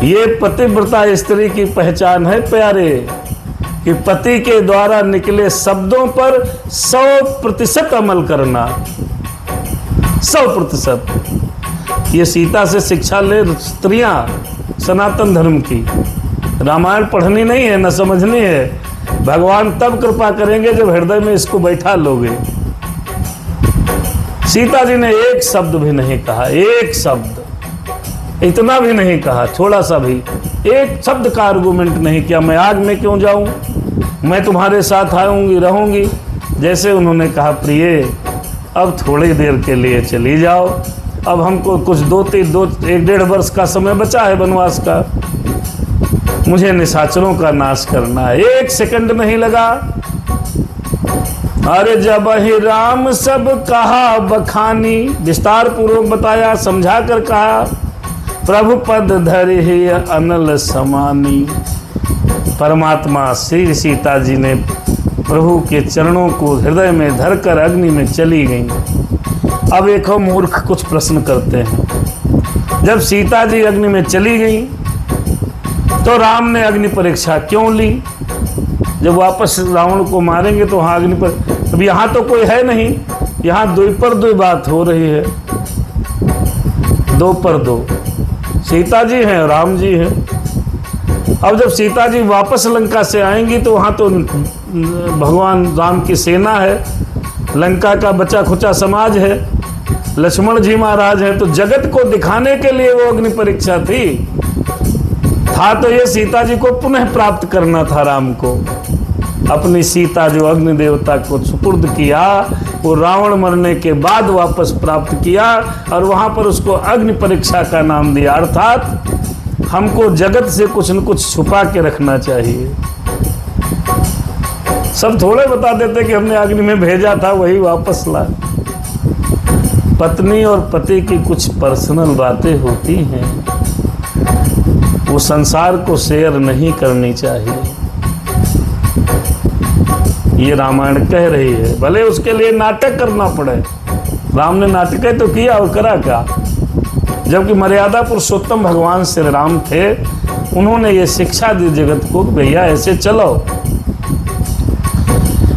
ये पतिव्रता स्त्री की पहचान है प्यारे, कि पति के द्वारा निकले शब्दों पर 100% अमल करना। 100%। ये सीता से शिक्षा ले स्त्रियां सनातन धर्म की। रामायण पढ़नी नहीं है, न समझनी है। भगवान तब कृपा करेंगे जब हृदय में इसको बैठा लोगे। सीता जी ने एक शब्द भी नहीं कहा, एक शब्द, इतना भी नहीं कहा, थोड़ा सा भी, एक शब्द का आर्गुमेंट नहीं किया। मैं आग में क्यों जाऊं, मैं तुम्हारे साथ आऊंगी, रहूंगी। जैसे उन्होंने कहा, प्रिय अब थोड़ी देर के लिए चली जाओ, अब हमको कुछ 1-1.5 वर्ष का समय बचा है वनवास का, मुझे निशाचरों का नाश करना है। 1 सेकंड नहीं लगा। अरे जब ही राम सब कहा बखानी, विस्तार पूर्वक बताया, समझा कर कहा, प्रभु पद धरि ही अनल समानी। परमात्मा श्री सीता जी ने प्रभु के चरणों को हृदय में धरकर अग्नि में चली गईं। अब एक मूर्ख कुछ प्रश्न करते हैं, जब सीता जी अग्नि में चली गईं तो राम ने अग्नि परीक्षा क्यों ली? जब वापस रावण को मारेंगे तो वहाँ अग्नि पर, अब यहाँ तो कोई है नहीं, यहाँ 2 पर 2 बात हो रही है, 2 पर 2, सीता जी हैं, राम जी हैं। अब जब सीता जी वापस लंका से आएंगी तो वहाँ तो भगवान राम की सेना है, लंका का बचा खुचा समाज है, लक्ष्मण जी महाराज हैं, तो जगत को दिखाने के लिए वो अग्नि परीक्षा थी। था तो ये सीता जी को पुनः प्राप्त करना था राम को। अपनी सीता जो अग्नि देवता को सुपुर्द किया, वो रावण मरने के बाद वापस प्राप्त किया और वहां पर उसको अग्नि परीक्षा का नाम दिया। अर्थात हमको जगत से कुछ न कुछ छुपा के रखना चाहिए। सब थोड़े बता देते कि हमने अग्नि में भेजा था वही वापस ला। पत्नी और पति की कुछ पर्सनल बातें होती हैं, वो संसार को शेयर नहीं करनी चाहिए। ये रामायण कह रही है, भले उसके लिए नाटक करना पड़े। राम ने नाटक तो किया और करा क्या? जबकि मर्यादा पुरुषोत्तम भगवान श्री राम थे, उन्होंने ये शिक्षा दी जगत को, भैया ऐसे चलो।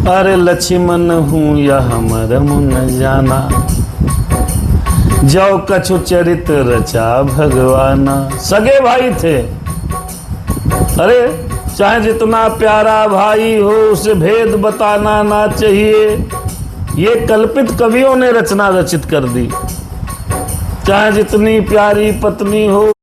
अरे लक्ष्मण हूँ या हमर मुन जाना, जो कछु चरित रचा भगवाना। सगे भाई थे। अरे चाहे जितना प्यारा भाई हो, उसे भेद बताना ना चाहिए, ये कल्पित कवियों ने रचना रचित कर दी। चाहे जितनी प्यारी पत्नी हो,